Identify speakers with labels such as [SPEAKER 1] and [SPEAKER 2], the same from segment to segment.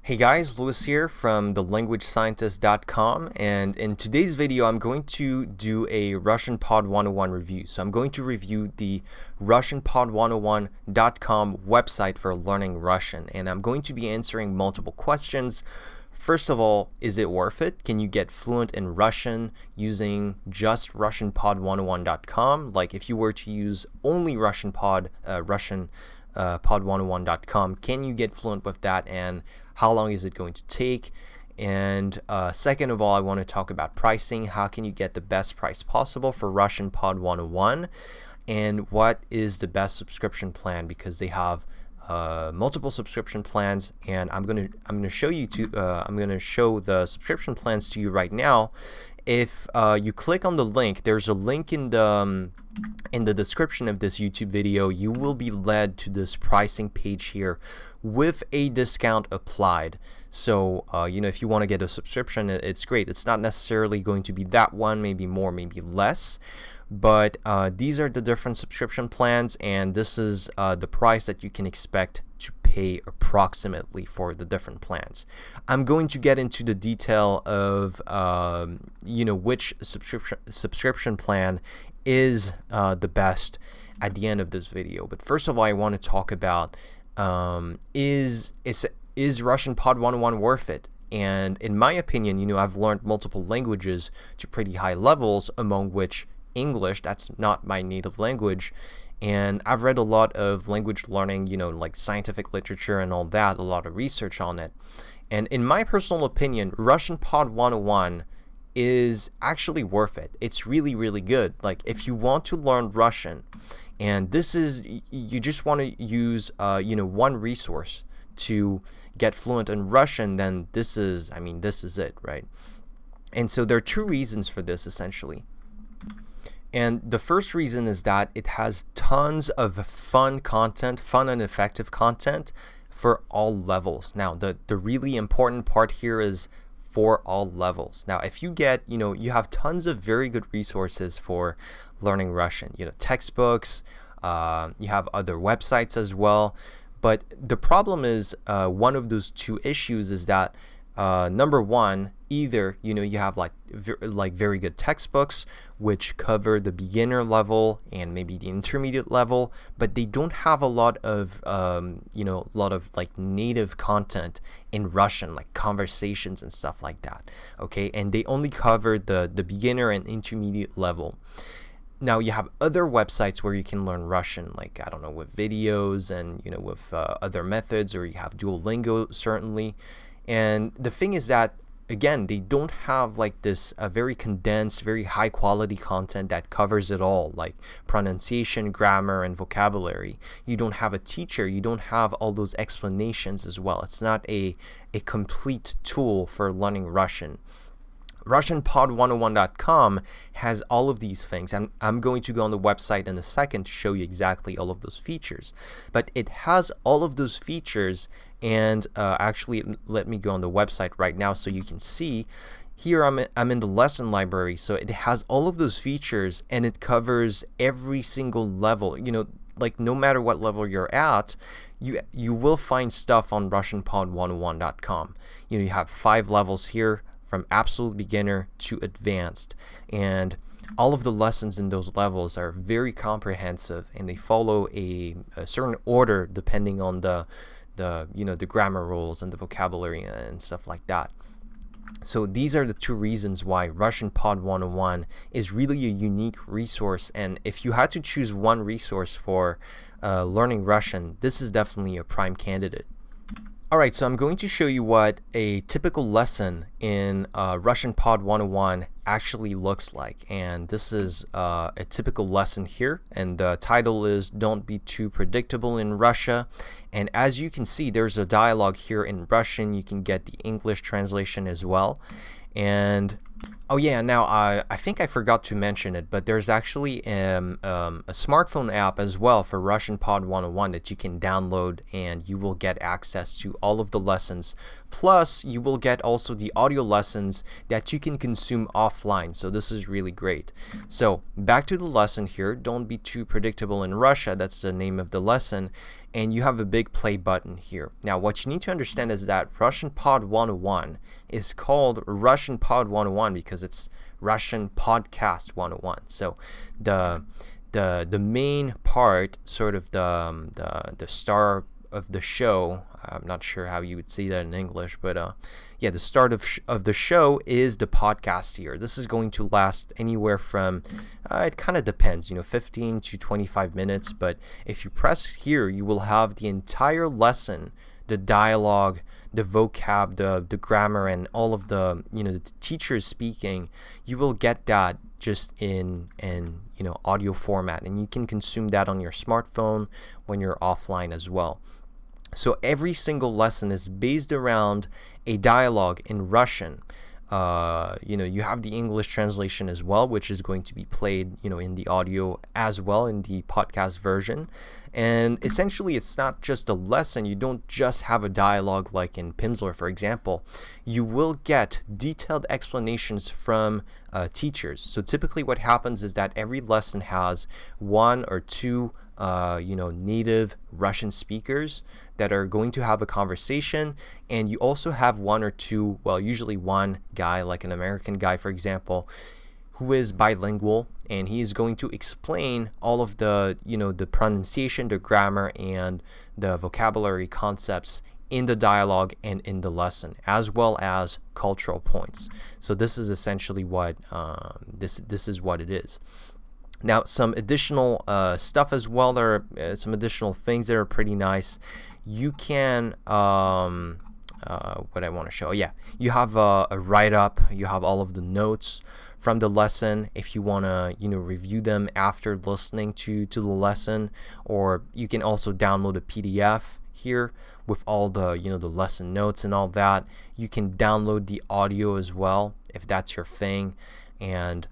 [SPEAKER 1] Hey guys, Lewis here from thelanguagescientist.com, and in today's video I'm going to do a Russianpod 101 review. So I'm going to review the Russianpod101.com website for learning Russian, and I'm going to be answering multiple questions. First of all, is it worth it? Can you get fluent in Russian using just Russianpod101.com? Like if you were to use only Pod101.com, can you get fluent with that, and how long is it going to take? And second of all, I want to talk about pricing. How can you get the best price possible for Russian Pod 101, and what is the best subscription plan, because they have multiple subscription plans, and I'm gonna show you I'm gonna show the subscription plans to you right now. If you click on the link, there's a link in the description of this YouTube video. You will be led to this pricing page here with a discount applied. So if you want to get a subscription, it's great. It's not necessarily going to be that one, maybe more, maybe less, but these are the different subscription plans, and this is the price that you can expect to pay approximately for the different plans. I'm going to get into the detail of which subscription plan is the best at the end of this video. But first of all, I want to talk about is Russian Pod 101 worth it? And in my opinion, I've learned multiple languages to pretty high levels, among which English. That's not my native language. And I've read a lot of language learning, like scientific literature and all that, a lot of research on it. And in my personal opinion, Russian Pod 101 is actually worth it. It's really, really good. Like if you want to learn Russian, and you just want to use one resource to get fluent in Russian, then this is it, right? And so there are two reasons for this, essentially. And the first reason is that it has tons of fun and effective content for all levels. Now, the really important part here is for all levels. Now, if you get, you have tons of very good resources for learning Russian, textbooks, you have other websites as well. But the problem is, one of those two issues is that, number one, either, you have like very good textbooks which cover the beginner level and maybe the intermediate level, but they don't have a lot of like native content in Russian, like conversations and stuff like that. Okay, and they only cover the beginner and intermediate level. Now you have other websites where you can learn Russian, like, I don't know, with videos and, with other methods, or you have Duolingo, certainly. And the thing is that, again, they don't have like this very condensed, very high quality content that covers it all, like pronunciation, grammar, and vocabulary. You don't have a teacher. You don't have all those explanations as well. It's not a complete tool for learning Russian. Russianpod101.com has all of these things. I'm going to go on the website in a second to show you exactly all of those features. But it has all of those features, and actually, let me go on the website right now so you can see. Here I'm in the lesson library, so it has all of those features, and it covers every single level. Like no matter what level you're at, you will find stuff on Russianpod101.com. You have 5 levels here, from absolute beginner to advanced, and all of the lessons in those levels are very comprehensive, and they follow a certain order depending on the grammar rules and the vocabulary and stuff like that. So these are the two reasons why Russian Pod 101 is really a unique resource. And if you had to choose one resource for learning Russian, this is definitely a prime candidate. Alright, so I'm going to show you what a typical lesson in Russian Pod 101 actually looks like. And this is a typical lesson here, and the title is Don't Be Too Predictable in Russia. And as you can see, there's a dialogue here in Russian. You can get the English translation as well. And oh yeah, now I think I forgot to mention it, but there's actually a smartphone app as well for Russian Pod 101 that you can download, and you will get access to all of the lessons. Plus, you will get also the audio lessons that you can consume offline. So this is really great. So back to the lesson here. Don't be too predictable in Russia. That's the name of the lesson. and you have a big play button here. Now, what you need to understand is that Russian Pod 101 is called Russian Pod 101 because it's Russian Podcast 101. So the main part, sort of the star of the show, I'm not sure how you would say that in English, but yeah, the start of the show is the podcast here. This is going to last anywhere from, it kind of depends, 15 to 25 minutes. But if you press here, you will have the entire lesson, the dialogue, the vocab, the grammar, and all of the, the teachers speaking. You will get that just in audio format, and you can consume that on your smartphone when you're offline as well. So every single lesson is based around a dialogue in Russian. You have the English translation as well, which is going to be played, in the audio as well in the podcast version. And essentially, it's not just a lesson. You don't just have a dialogue like in Pimsleur, for example. You will get detailed explanations from teachers. So typically what happens is that every lesson has one or two native Russian speakers that are going to have a conversation, and you also have one or two, well, usually one guy, like an American guy, for example, who is bilingual, and he is going to explain all of the, the pronunciation, the grammar, and the vocabulary concepts in the dialogue and in the lesson, as well as cultural points. So this is essentially what this is what it is. Now, some additional stuff as well. There are some additional things that are pretty nice. You can, what I want to show, yeah, you have a write-up. You have all of the notes from the lesson if you want to, review them after listening to the lesson, or you can also download a PDF here with all the, the lesson notes and all that. You can download the audio as well if that's your thing, and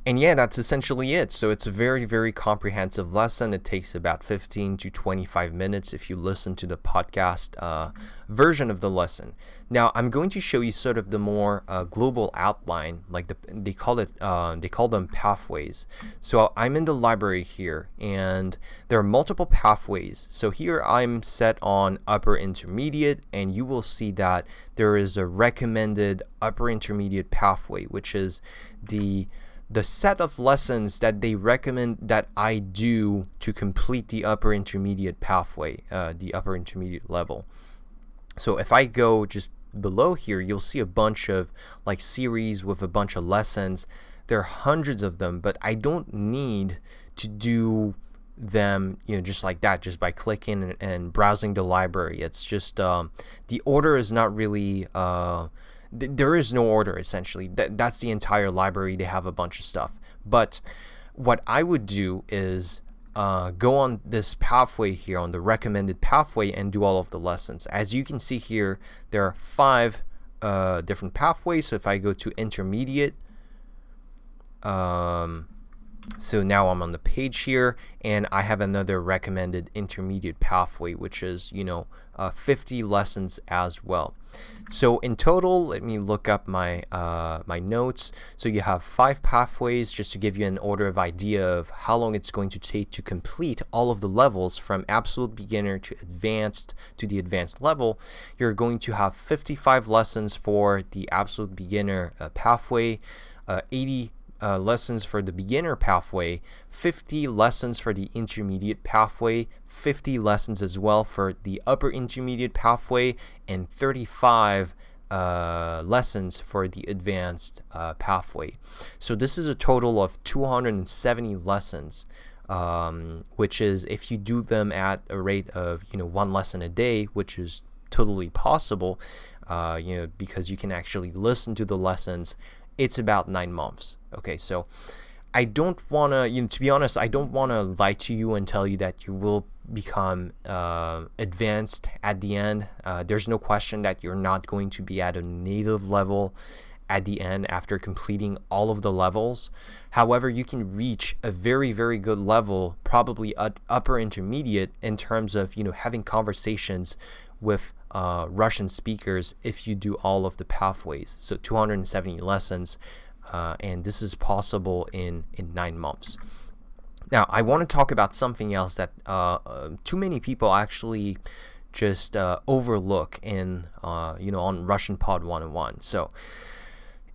[SPEAKER 1] yeah, that's essentially it. So it's a very, very comprehensive lesson. It takes about 15 to 25 minutes if you listen to the podcast version of the lesson. Now, I'm going to show you sort of the more global outline, like they call them pathways. So I'm in the library here, and there are multiple pathways. So here I'm set on upper intermediate, and you will see that there is a recommended upper intermediate pathway, which is the set of lessons that they recommend that I do to complete the upper intermediate pathway, the upper intermediate level. So if I go just below here, you'll see a bunch of like series with a bunch of lessons. There are hundreds of them, but I don't need to do them, just like that, just by clicking and browsing the library. It's just the order is not really there is no order, essentially. That's the entire library. They have a bunch of stuff. But what I would do is go on this pathway here, on the recommended pathway, and do all of the lessons. As you can see here, there are 5 different pathways. So if I go to intermediate, so now I'm on the page here, and I have another recommended intermediate pathway, which is, 50 lessons as well. So in total, let me look up my my notes. So you have 5 pathways, just to give you an order of idea of how long it's going to take to complete all of the levels from absolute beginner to advanced to the advanced level. You're going to have 55 lessons for the absolute beginner pathway, 80 lessons for the beginner pathway, 50 lessons for the intermediate pathway, 50 lessons as well for the upper intermediate pathway, and 35 lessons for the advanced pathway. So this is a total of 270 lessons, which is, if you do them at a rate of 1 lesson a day, which is totally possible, because you can actually listen to the lessons, it's about 9 months. Okay, so I don't want to, to be honest, I don't want to lie to you and tell you that you will become advanced at the end. There's no question that you're not going to be at a native level at the end after completing all of the levels. However, you can reach a very, very good level, probably upper intermediate, in terms of, having conversations with Russian speakers if you do all of the pathways. So 270 lessons, and this is possible in 9 months. Now, I want to talk about something else that too many people actually just overlook in, on Russian Pod 101. So,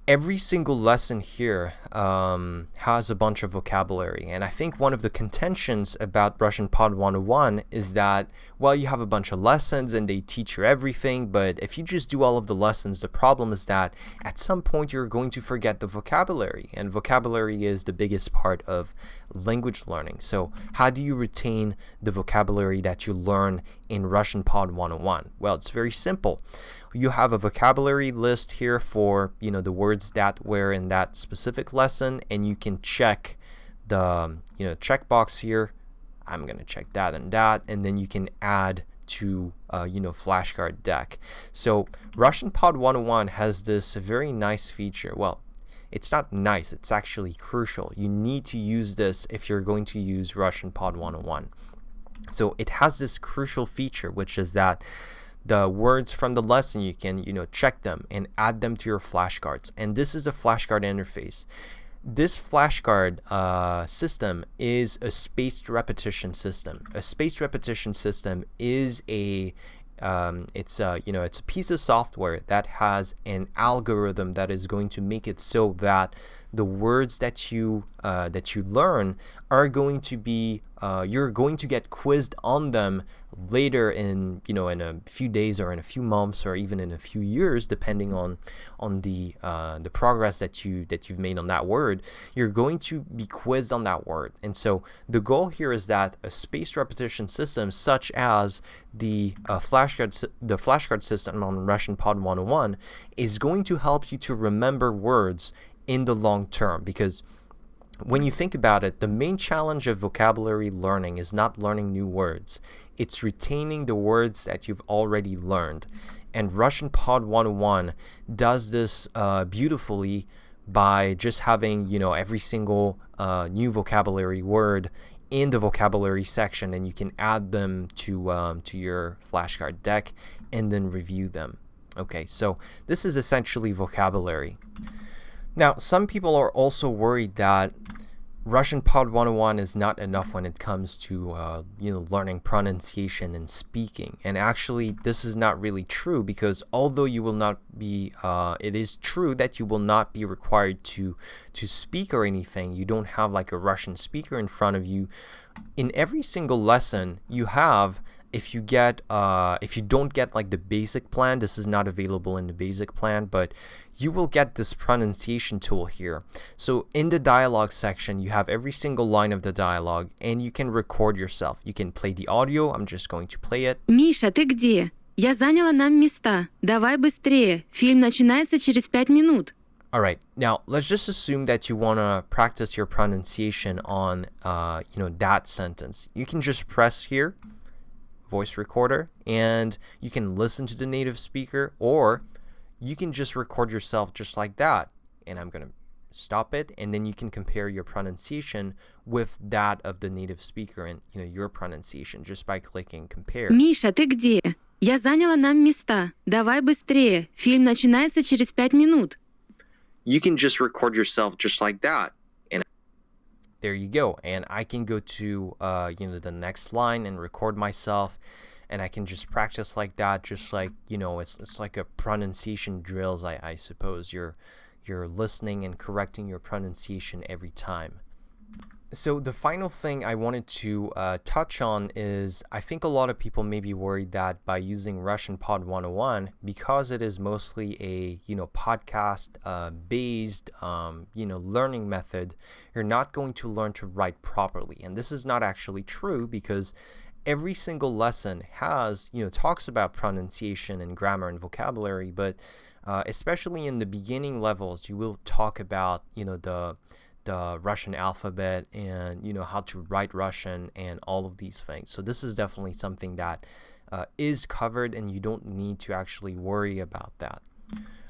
[SPEAKER 1] every single lesson here has a bunch of vocabulary, and I think one of the contentions about Russian Pod 101 is that, well, you have a bunch of lessons and they teach you everything, but if you just do all of the lessons, the problem is that at some point you're going to forget the vocabulary, and vocabulary is the biggest part of language learning. So how do you retain the vocabulary that you learn in Russian Pod 101? Well, it's very simple. You have a vocabulary list here for, the words that were in that specific lesson, and you can check the, checkbox here. I'm going to check that, and then you can add to, flashcard deck. So Russian Pod 101 has this very nice feature. Well, it's not nice, it's actually crucial. You need to use this if you're going to use Russian Pod 101. So it has this crucial feature, which is that the words from the lesson, you can, check them and add them to your flashcards. And this is a flashcard interface. This flashcard system is a spaced repetition system. A spaced repetition system is it's a piece of software that has an algorithm that is going to make it so that the words that you learn are going to be you're going to get quizzed on them later in a few days or in a few months or even in a few years, depending on the progress that you've made on that word. You're going to be quizzed on that word. And so the goal here is that a spaced repetition system such as the flashcard system on Russian Pod 101 is going to help you to remember words in the long term, because when you think about it, the main challenge of vocabulary learning is not learning new words. It's retaining the words that you've already learned. And Russian Pod 101 does this beautifully by just having, every single new vocabulary word in the vocabulary section, and you can add them to your flashcard deck and then review them. Okay, so this is essentially vocabulary. Now, some people are also worried that Russian Pod 101 is not enough when it comes to learning pronunciation and speaking. And actually, this is not really true, because although you will not be, it is true that you will not be required to speak or anything. You don't have like a Russian speaker in front of you. In every single lesson you have, if you don't get like the basic plan, this is not available in the basic plan, but you will get this pronunciation tool here. So in the dialogue section, you have every single line of the dialogue, and you can record yourself. You can play the audio. I'm just going to play it.
[SPEAKER 2] Миша, ты где? Я заняла нам места. Давай быстрее. Фильм начинается через 5 минут.
[SPEAKER 1] All right. Now, let's just assume that you want to practice your pronunciation on, that sentence. You can just press here, voice recorder, and you can listen to the native speaker, or you can just record yourself just like that. And I'm going to stop it, and then you can compare your pronunciation with that of the native speaker and, your pronunciation just by clicking compare.
[SPEAKER 2] Миша, ты где? Я заняла нам места. Давай быстрее. Фильм начинается через 5 минут.
[SPEAKER 1] You can just record yourself just like that. And there you go. And I can go to, the next line and record myself. And I can just practice like that, just like, it's like a pronunciation drills, I suppose. You're listening and correcting your pronunciation every time. So the final thing I wanted to touch on is, I think a lot of people may be worried that by using Russian Pod 101, because it is mostly a, podcast based, learning method, you're not going to learn to write properly. And this is not actually true, because every single lesson has, talks about pronunciation and grammar and vocabulary, but especially in the beginning levels, you will talk about, the Russian alphabet and, how to write Russian and all of these things. So this is definitely something that is covered, and you don't need to actually worry about that.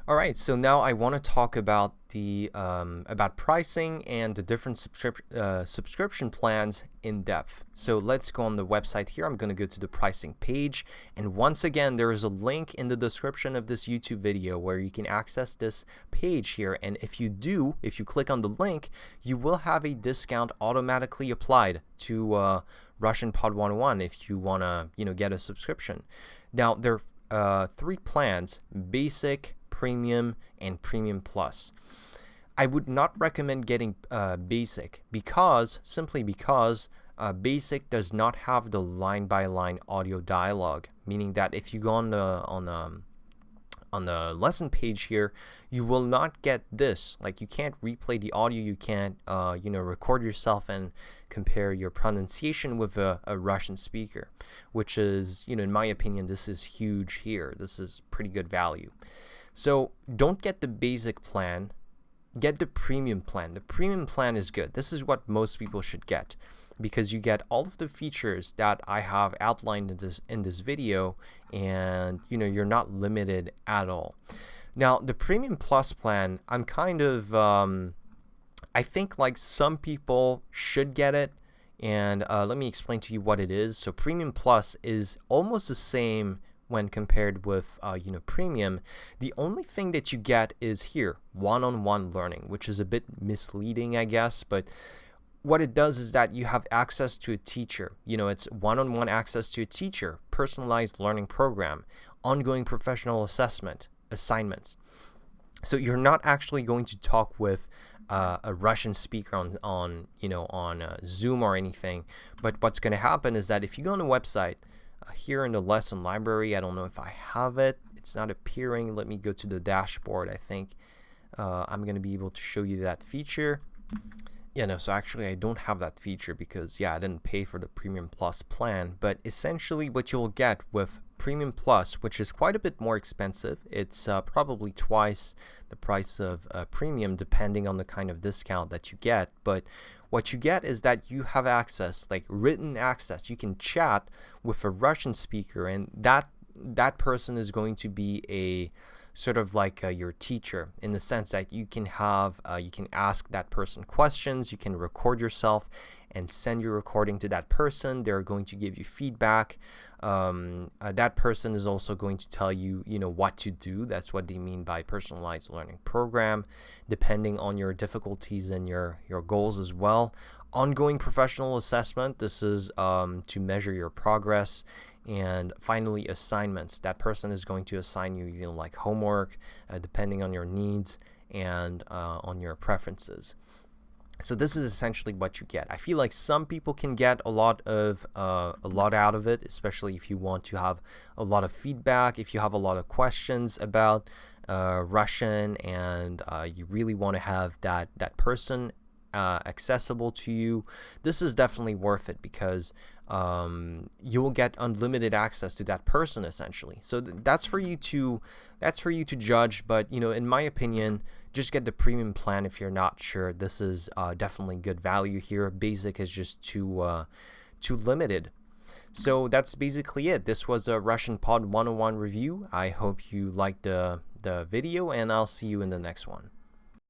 [SPEAKER 1] All right, so now I want to talk about the about pricing and the different subscription plans in depth. So let's go on the website here. I'm going to go to the pricing page, and once again, there is a link in the description of this YouTube video where you can access this page here. And if you click on the link, you will have a discount automatically applied to Russian Pod 101 if you want to get a subscription. Now there are 3 plans: basic, premium, and premium plus. I would not recommend getting basic simply because basic does not have the line-by-line audio dialogue, meaning that if you go on the lesson page here, you will not get this. Like, you can't replay the audio, you can't record yourself and compare your pronunciation with a Russian speaker, which is, in my opinion, this is huge here. This is pretty good value. So don't get the basic plan, get the premium plan. The premium plan is good. This is what most people should get, because you get all of the features that I have outlined in this video, and you're not limited at all. Now the premium plus plan, I'm kind of I think like some people should get it, and let me explain to you what it is. So premium plus is almost the same when compared with premium. The only thing that you get is here, one-on-one learning, which is a bit misleading, I guess, but what it does is that you have access to a teacher. It's one-on-one access to a teacher, personalized learning program, ongoing professional assessment, assignments. So you're not actually going to talk with a Russian speaker on Zoom or anything, but what's going to happen is that if you go on the website, here in the lesson library, I don't know if I have it. It's not appearing. Let me go to the dashboard. I think I'm going to be able to show you that feature. So actually I don't have that feature because, I didn't pay for the Premium Plus plan. But essentially what you'll get with Premium Plus, which is quite a bit more expensive, it's probably twice the price of Premium, depending on the kind of discount that you get. But what you get is that you have access, like written access. You can chat with a Russian speaker, and that person is going to be a sort of like your teacher, in the sense that you can ask that person questions, you can record yourself and send your recording to that person. They're going to give you feedback. That person is also going to tell you, what to do. That's what they mean by personalized learning program, depending on your difficulties and your goals as well. Ongoing professional assessment. This is to measure your progress. And finally, assignments. That person is going to assign you, like homework, depending on your needs and on your preferences. So this is essentially what you get. I feel like some people can get a lot out of it, especially if you want to have a lot of feedback, if you have a lot of questions about Russian, and you really want to have that person accessible to you. This is definitely worth it, because you will get unlimited access to that person, essentially. So that's for you to judge. But in my opinion, just get the premium plan if you're not sure. This is definitely good value here. Basic is just too limited. So that's basically it. This was a Russian Pod 101 review. I hope you liked the video, and I'll see you in the next one.